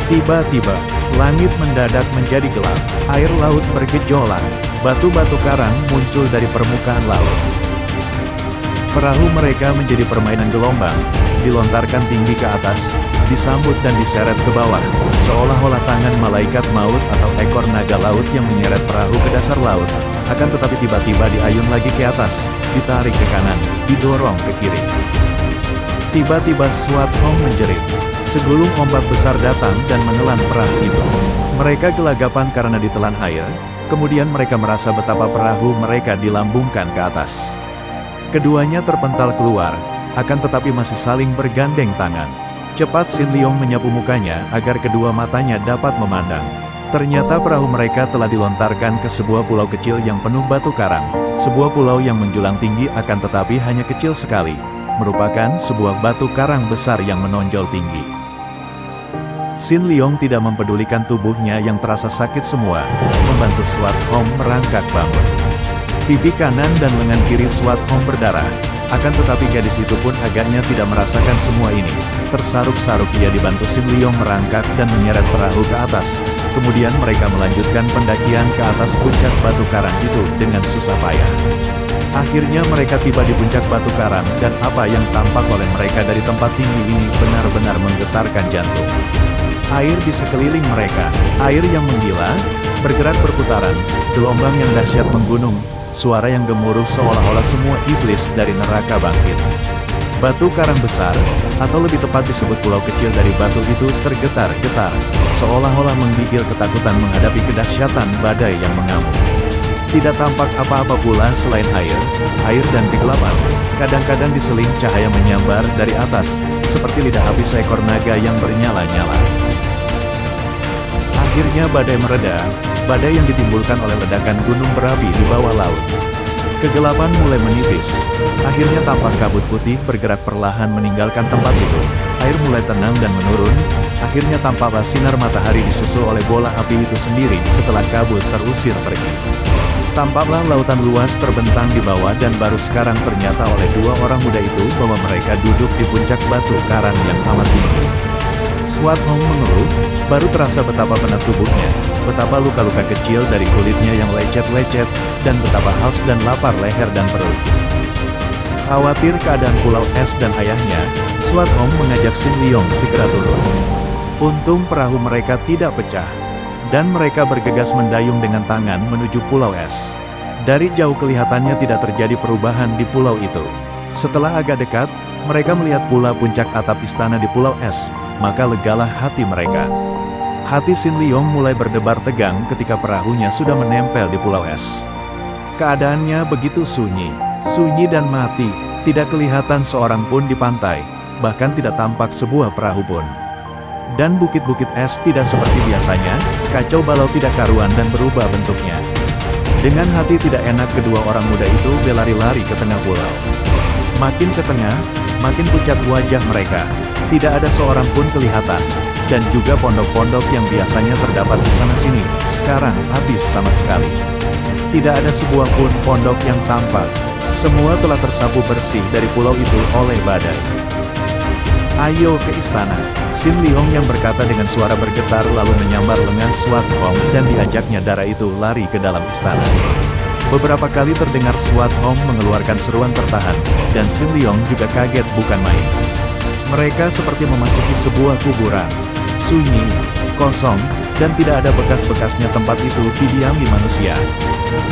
Tiba-tiba, langit mendadak menjadi gelap, air laut bergejolak, batu-batu karang muncul dari permukaan laut. Perahu mereka menjadi permainan gelombang, dilontarkan tinggi ke atas, disambut dan diseret ke bawah, seolah-olah tangan malaikat maut atau ekor naga laut yang menyeret perahu ke dasar laut, akan tetapi tiba-tiba diayun lagi ke atas, ditarik ke kanan, didorong ke kiri. Tiba-tiba Swat Hong menjerit. Segulung ombak besar datang dan menelan perahu itu. Mereka gelagapan karena ditelan air, kemudian mereka merasa betapa perahu mereka dilambungkan ke atas. Keduanya terpental keluar, akan tetapi masih saling bergandeng tangan. Cepat Sin Leong menyapu mukanya agar kedua matanya dapat memandang. Ternyata perahu mereka telah dilontarkan ke sebuah pulau kecil yang penuh batu karang. Sebuah pulau yang menjulang tinggi akan tetapi hanya kecil sekali. Merupakan sebuah batu karang besar yang menonjol tinggi. Sin Leong tidak mempedulikan tubuhnya yang terasa sakit semua, membantu Swat Hong merangkak bangun. Pipi kanan dan lengan kiri Swat Hong berdarah, akan tetapi gadis itu pun agaknya tidak merasakan semua ini. Tersaruk-saruk dia dibantu Sin Leong merangkak dan menyeret perahu ke atas. Kemudian mereka melanjutkan pendakian ke atas puncak batu karang itu dengan susah payah. Akhirnya mereka tiba di puncak batu karang dan apa yang tampak oleh mereka dari tempat tinggi ini benar-benar menggetarkan jantung. Air di sekeliling mereka, air yang menggila, bergerak berputaran, gelombang yang dahsyat menggunung, suara yang gemuruh seolah-olah semua iblis dari neraka bangkit. Batu karang besar, atau lebih tepat disebut pulau kecil dari batu itu tergetar-getar, seolah-olah menggigil ketakutan menghadapi kedahsyatan badai yang mengamuk. Tidak tampak apa-apa pula selain air dan kegelapan. Kadang-kadang diseling cahaya menyambar dari atas, seperti lidah api seekor naga yang bernyala-nyala. Akhirnya badai mereda, badai yang ditimbulkan oleh ledakan gunung berapi di bawah laut. Kegelapan mulai menipis, akhirnya tampak kabut putih bergerak perlahan meninggalkan tempat itu. Air mulai tenang dan menurun, akhirnya tampaklah sinar matahari disusul oleh bola api itu sendiri setelah kabut terusir pergi. Tampaklah lautan luas terbentang di bawah dan baru sekarang ternyata oleh dua orang muda itu bahwa mereka duduk di puncak batu karang yang amat tinggi. Swat Hong mengeluh, baru terasa betapa penat tubuhnya, betapa luka-luka kecil dari kulitnya yang lecet-lecet, dan betapa haus dan lapar leher dan perut. Khawatir keadaan pulau es dan ayahnya, Swat Hong mengajak Sin Leong segera turun. Untung perahu mereka tidak pecah, dan mereka bergegas mendayung dengan tangan menuju pulau es. Dari jauh kelihatannya tidak terjadi perubahan di pulau itu. Setelah agak dekat, mereka melihat pula puncak atap istana di pulau es, maka legalah hati mereka. Hati Sin Leong mulai berdebar tegang ketika perahunya sudah menempel di pulau es. Keadaannya begitu sunyi dan mati, tidak kelihatan seorang pun di pantai, bahkan tidak tampak sebuah perahu pun. Dan bukit-bukit es tidak seperti biasanya, kacau balau tidak karuan dan berubah bentuknya. Dengan hati tidak enak kedua orang muda itu berlari-lari ke tengah pulau. Makin ke tengah, makin pucat wajah mereka, tidak ada seorang pun kelihatan. Dan juga pondok-pondok yang biasanya terdapat di sana-sini, sekarang habis sama sekali. Tidak ada sebuah pun pondok yang tampak, semua telah tersapu bersih dari pulau itu oleh badai. Ayo ke istana, Sin Leong yang berkata dengan suara bergetar lalu menyambar lengan Swat Hong dan diajaknya darah itu lari ke dalam istana. Beberapa kali terdengar Swat Hong mengeluarkan seruan tertahan, dan Sin Leong juga kaget bukan main. Mereka seperti memasuki sebuah kuburan, sunyi, kosong, dan tidak ada bekas-bekasnya tempat itu didiami manusia.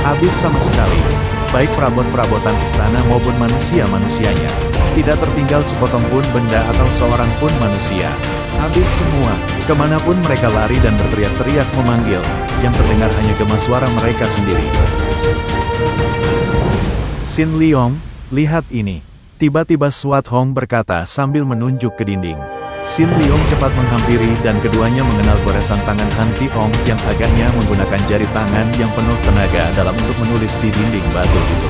Habis sama sekali, baik perabot-perabotan istana maupun manusia-manusianya. Tidak tertinggal sepotong pun benda atau seorang pun manusia. Habis semua, kemanapun mereka lari dan berteriak-teriak memanggil, yang terdengar hanya gema suara mereka sendiri. Sin Leong, lihat ini. Tiba-tiba Swat Hong berkata sambil menunjuk ke dinding. Sin Leong cepat menghampiri dan keduanya mengenal goresan tangan Han Ti Ong yang agaknya menggunakan jari tangan yang penuh tenaga dalam untuk menulis di dinding batu itu.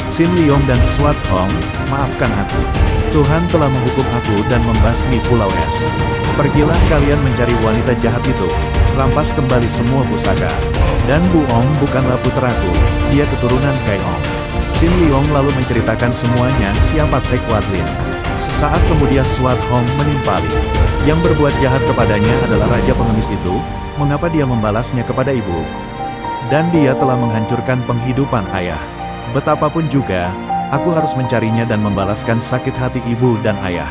Sin Leong dan Swat Hong, maafkan aku. Tuhan telah menghukum aku dan membasmi pulau es. Pergilah kalian mencari wanita jahat itu, rampas kembali semua pusaka. Dan Bu Ong bukanlah putraku, dia keturunan Kai Ong. Xin Liong lalu menceritakan semuanya siapa Tech Wat Lin. Sesaat kemudian Swat Hong menimpali. Yang berbuat jahat kepadanya adalah Raja Pengemis itu, mengapa dia membalasnya kepada ibu? Dan dia telah menghancurkan penghidupan ayah. Betapapun juga, aku harus mencarinya dan membalaskan sakit hati ibu dan ayah.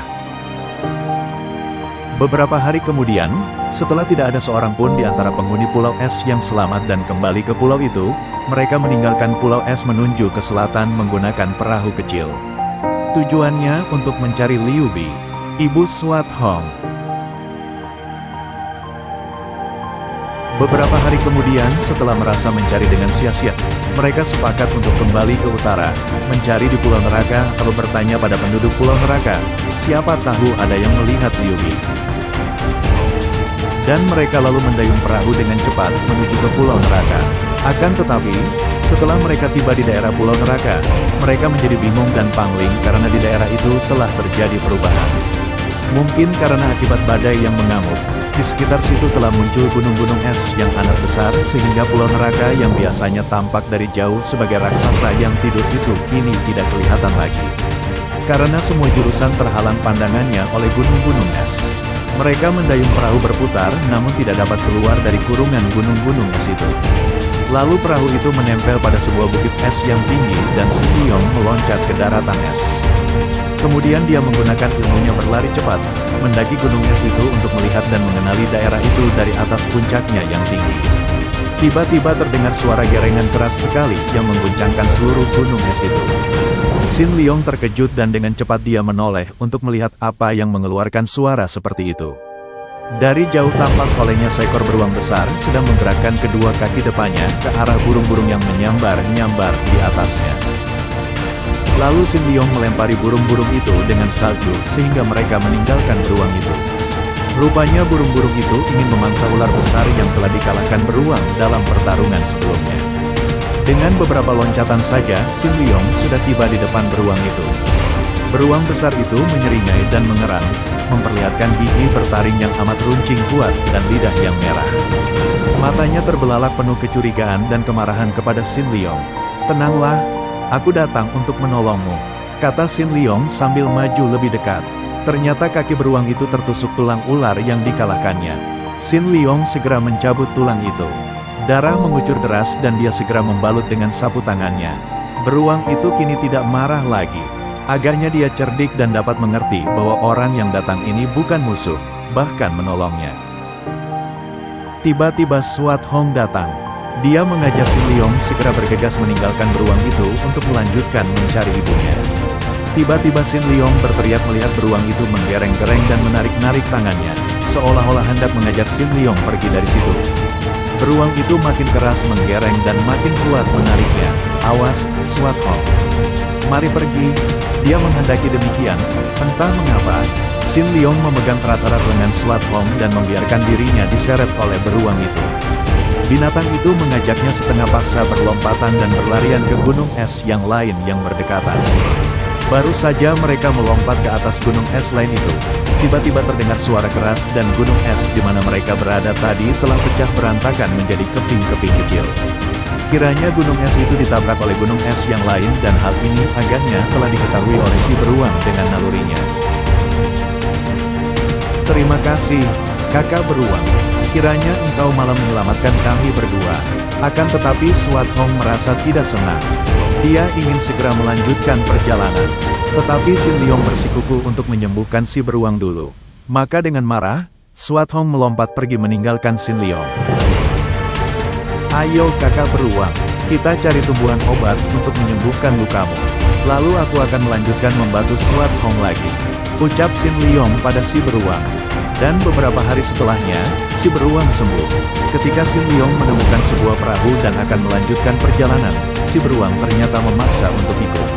Beberapa hari kemudian, setelah tidak ada seorang pun di antara penghuni Pulau Es yang selamat dan kembali ke pulau itu, mereka meninggalkan Pulau Es menuju ke selatan menggunakan perahu kecil. Tujuannya untuk mencari Liu Bi, ibu Swat Hong. Beberapa hari kemudian, setelah merasa mencari dengan sia-sia, mereka sepakat untuk kembali ke utara, mencari di Pulau Neraka, lalu bertanya pada penduduk Pulau Neraka, siapa tahu ada yang melihat Liu Bi. Dan mereka lalu mendayung perahu dengan cepat menuju ke Pulau Neraka. Akan tetapi, setelah mereka tiba di daerah Pulau Neraka, mereka menjadi bingung dan pangling karena di daerah itu telah terjadi perubahan. Mungkin karena akibat badai yang mengamuk, di sekitar situ telah muncul gunung-gunung es yang amat besar sehingga Pulau Neraka yang biasanya tampak dari jauh sebagai raksasa yang tidur itu kini tidak kelihatan lagi. Karena semua jurusan terhalang pandangannya oleh gunung-gunung es. Mereka mendayung perahu berputar namun tidak dapat keluar dari kurungan gunung-gunung es itu. Lalu perahu itu menempel pada sebuah bukit es yang tinggi dan Xin Liong meloncat ke daratan es. Kemudian dia menggunakan ilmunya berlari cepat, mendaki gunung es itu untuk melihat dan mengenali daerah itu dari atas puncaknya yang tinggi. Tiba-tiba terdengar suara gerengan keras sekali yang mengguncangkan seluruh gunung es itu. Xin Liong terkejut dan dengan cepat dia menoleh untuk melihat apa yang mengeluarkan suara seperti itu. Dari jauh tampak olehnya seekor beruang besar sedang menggerakkan kedua kaki depannya ke arah burung-burung yang menyambar-nyambar di atasnya. Lalu Xin Liong melempari burung-burung itu dengan salju sehingga mereka meninggalkan beruang itu. Rupanya burung-burung itu ingin memangsa ular besar yang telah dikalahkan beruang dalam pertarungan sebelumnya. Dengan beberapa loncatan saja, Xin Liong sudah tiba di depan beruang itu. Beruang besar itu menyeringai dan mengerang, memperlihatkan gigi bertaring yang amat runcing kuat dan lidah yang merah. Matanya terbelalak penuh kecurigaan dan kemarahan kepada Xin Liong. "Tenanglah, aku datang untuk menolongmu," kata Xin Liong sambil maju lebih dekat. Ternyata kaki beruang itu tertusuk tulang ular yang dikalahkannya. Xin Liong segera mencabut tulang itu. Darah mengucur deras dan dia segera membalut dengan sapu tangannya. Beruang itu kini tidak marah lagi. Agaknya dia cerdik dan dapat mengerti bahwa orang yang datang ini bukan musuh, bahkan menolongnya. Tiba-tiba Swat Hong datang. Dia mengajak Xin Liong segera bergegas meninggalkan beruang itu untuk melanjutkan mencari ibunya. Tiba-tiba Xin Liong berteriak melihat beruang itu menggereng-gereng dan menarik-narik tangannya, seolah-olah hendak mengajak Xin Liong pergi dari situ. Beruang itu makin keras menggereng dan makin kuat menariknya. "Awas, Swat Hong. Mari pergi." Dia menghendaki demikian, entah mengapa, Xin Liong memegang erat-erat lengan Swat Hong dan membiarkan dirinya diseret oleh beruang itu. Binatang itu mengajaknya setengah paksa berlompatan dan berlarian ke gunung es yang lain yang berdekatan. Baru saja mereka melompat ke atas gunung es lain itu, tiba-tiba terdengar suara keras dan gunung es di mana mereka berada tadi telah pecah berantakan menjadi keping-keping kecil. Kiranya gunung es itu ditabrak oleh gunung es yang lain dan hal ini agaknya telah diketahui oleh si beruang dengan nalurinya. "Terima kasih, kakak beruang. Kiranya engkau malah menyelamatkan kami berdua." Akan tetapi Swat Hong merasa tidak senang. Dia ingin segera melanjutkan perjalanan. Tetapi Xin Liong bersikukuh untuk menyembuhkan si beruang dulu. Maka dengan marah, Swat Hong melompat pergi meninggalkan Xin Liong. "Ayo kakak beruang, kita cari tumbuhan obat untuk menyembuhkan lukamu. Lalu aku akan melanjutkan membantu Swat Hong lagi," ucap Xin Liong pada si beruang. Dan beberapa hari setelahnya, si beruang sembuh. Ketika Xin Liong menemukan sebuah perahu dan akan melanjutkan perjalanan, si beruang ternyata memaksa untuk ikut.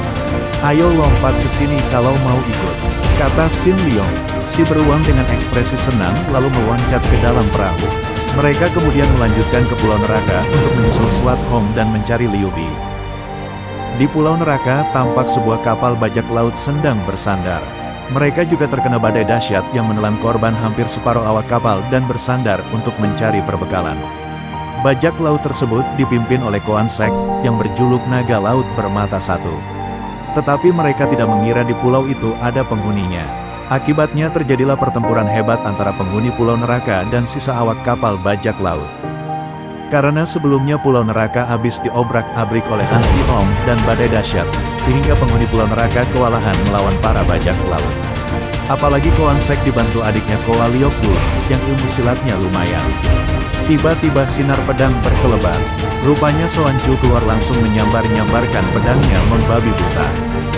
"Ayo lompat ke sini kalau mau ikut," kata Xin Liong. Si beruang dengan ekspresi senang lalu meloncat ke dalam perahu. Mereka kemudian melanjutkan ke Pulau Neraka untuk menyusul Swat Hong dan mencari Liu Bi. Di Pulau Neraka tampak sebuah kapal bajak laut sedang bersandar. Mereka juga terkena badai dahsyat yang menelan korban hampir separuh awak kapal dan bersandar untuk mencari perbekalan. Bajak laut tersebut dipimpin oleh Koan Sek, yang berjuluk naga laut bermata satu. Tetapi mereka tidak mengira di pulau itu ada penghuninya. Akibatnya terjadilah pertempuran hebat antara penghuni Pulau Neraka dan sisa awak kapal bajak laut. Karena sebelumnya Pulau Neraka habis diobrak-abrik oleh Hanti Ong dan badai dahsyat, sehingga penghuni Pulau Neraka kewalahan melawan para bajak laut. Apalagi Koan Sek dibantu adiknya Koa Liokbu, yang ilmu silatnya lumayan. Tiba-tiba sinar pedang berkelebat. Rupanya Soan Chu keluar langsung menyambar-nyambarkan pedangnya membabi buta.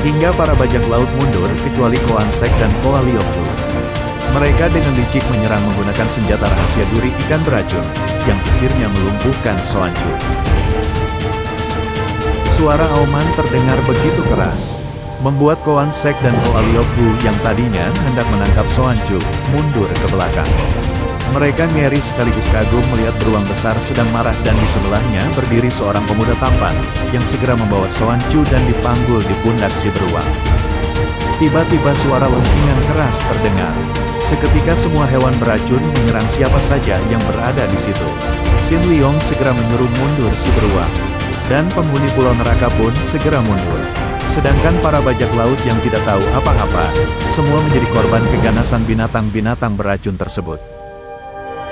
Hingga para bajak laut mundur kecuali Koan Sek dan Koa Liokbu. Mereka dengan licik menyerang menggunakan senjata rahasia duri ikan beracun, yang akhirnya melumpuhkan Soan Chu. Suara auman terdengar begitu keras, membuat Koan Sek dan Koa Liokbu yang tadinya hendak menangkap Soan Chu mundur ke belakang. Mereka ngeri sekaligus kagum melihat beruang besar sedang marah dan di sebelahnya berdiri seorang pemuda tampan, yang segera membawa Soan Chu dan dipanggul di pundak si beruang. Tiba-tiba suara lengkingan keras terdengar. Seketika semua hewan beracun menyerang siapa saja yang berada di situ. Sin Liong segera menyuruh mundur si beruang. Dan penghuni Pulau Neraka pun segera mundur. Sedangkan para bajak laut yang tidak tahu apa-apa, semua menjadi korban keganasan binatang-binatang beracun tersebut.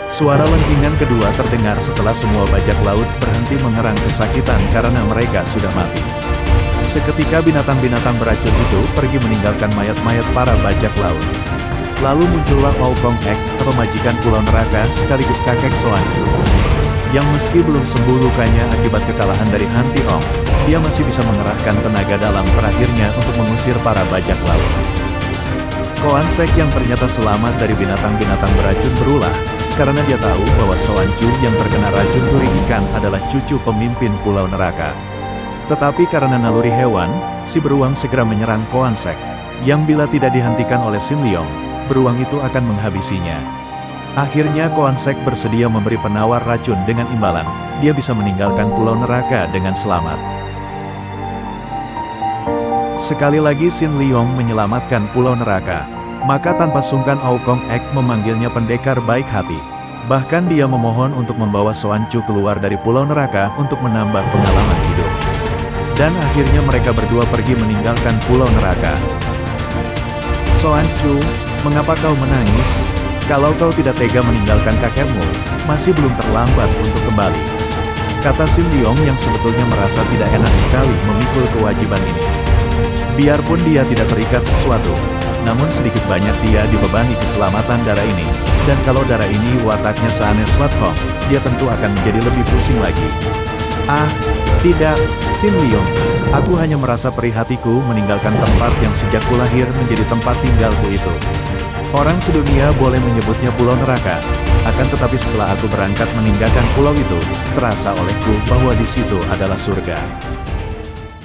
Suara lengkingan kedua terdengar setelah semua bajak laut berhenti mengerang kesakitan karena mereka sudah mati. Seketika binatang-binatang beracun itu pergi meninggalkan mayat-mayat para bajak laut. Lalu muncullah Aokong Ek, pemajikan Pulau Neraka sekaligus kakek Soan Chu, yang meski belum sembuh lukanya akibat kekalahan dari Hanti Ong, dia masih bisa mengerahkan tenaga dalam terakhirnya untuk mengusir para bajak laut. Koan Sek yang ternyata selamat dari binatang-binatang beracun berulah, karena dia tahu bahwa Soan Chu yang terkena racun duri ikan adalah cucu pemimpin Pulau Neraka. Tetapi karena naluri hewan, si beruang segera menyerang Koan Sek, yang bila tidak dihentikan oleh Sin Liong, beruang itu akan menghabisinya. Akhirnya Koan Sek bersedia memberi penawar racun dengan imbalan, dia bisa meninggalkan Pulau Neraka dengan selamat. Sekali lagi Sin Liong menyelamatkan Pulau Neraka, maka tanpa sungkan Aokong Ek memanggilnya pendekar baik hati. Bahkan dia memohon untuk membawa Soan Chu keluar dari Pulau Neraka untuk menambah pengalaman hidup. Dan akhirnya mereka berdua pergi meninggalkan Pulau Neraka. Soan Chu, mengapa kau menangis? Kalau kau tidak tega meninggalkan kakekmu, masih belum terlambat untuk kembali. Kata Sin Liong yang sebetulnya merasa tidak enak sekali memikul kewajiban ini. Biarpun dia tidak terikat sesuatu, namun sedikit banyak dia dibebani keselamatan darah ini. Dan kalau darah ini wataknya seaneh Swat Hong, dia tentu akan menjadi lebih pusing lagi. Ah, tidak, Sin Liong. Aku hanya merasa perih hatiku meninggalkan tempat yang sejak kulahir menjadi tempat tinggalku itu. Orang sedunia boleh menyebutnya Pulau Neraka, akan tetapi setelah aku berangkat meninggalkan pulau itu, terasa olehku bahwa di situ adalah surga.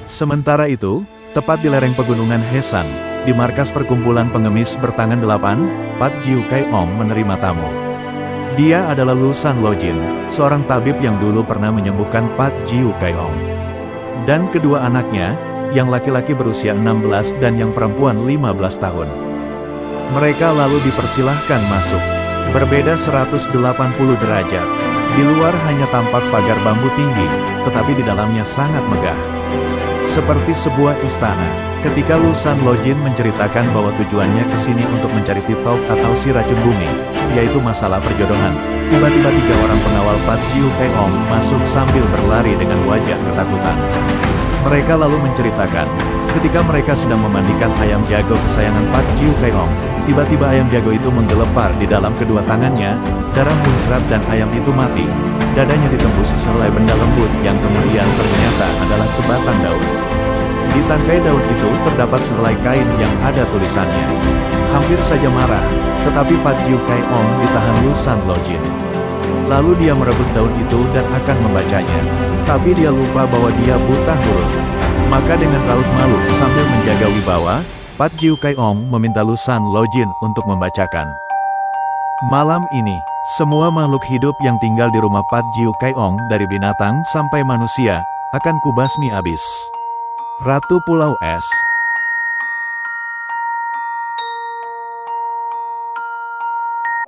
Sementara itu, tepat di lereng pegunungan Hesan, di markas perkumpulan pengemis bertangan 8, Pat Jiu Kai Ong menerima tamu. Dia adalah Lu San Lojin, seorang tabib yang dulu pernah menyembuhkan Pat Jiu Kai Ong. Dan kedua anaknya, yang laki-laki berusia 16 dan yang perempuan 15 tahun. Mereka lalu dipersilahkan masuk. Berbeda 180 derajat. Di luar hanya tampak pagar bambu tinggi, tetapi di dalamnya sangat megah. Seperti sebuah istana. Ketika Lu San Lojin menceritakan bahwa tujuannya ke sini untuk mencari Titop atau si racun bumi, yaitu masalah perjodohan, tiba-tiba 3 orang pengawal Pat Jiu Kai Ong masuk sambil berlari dengan wajah ketakutan. Mereka lalu menceritakan, ketika mereka sedang memandikan ayam jago kesayangan Pat Jiu Kai Ong, tiba-tiba ayam jago itu menggelepar di dalam kedua tangannya, darah muncrat dan ayam itu mati. Dadanya ditembus sehelai benda lembut yang kemudian ternyata adalah sebatang daun. Di tangkai daun itu terdapat sehelai kain yang ada tulisannya. Hampir saja marah, tetapi Pat Jiu Kai Ong ditahan Lu San Lojin. Lalu dia merebut daun itu dan akan membacanya. Tapi dia lupa bahwa dia buta huruf. Maka dengan raut malu sambil menjaga wibawa, Pat Jiu Kai Ong meminta Lu San Lojin untuk membacakan. Malam ini, semua makhluk hidup yang tinggal di rumah Pat Jiu Kai Ong dari binatang sampai manusia, akan kubasmi habis. Ratu Pulau Es,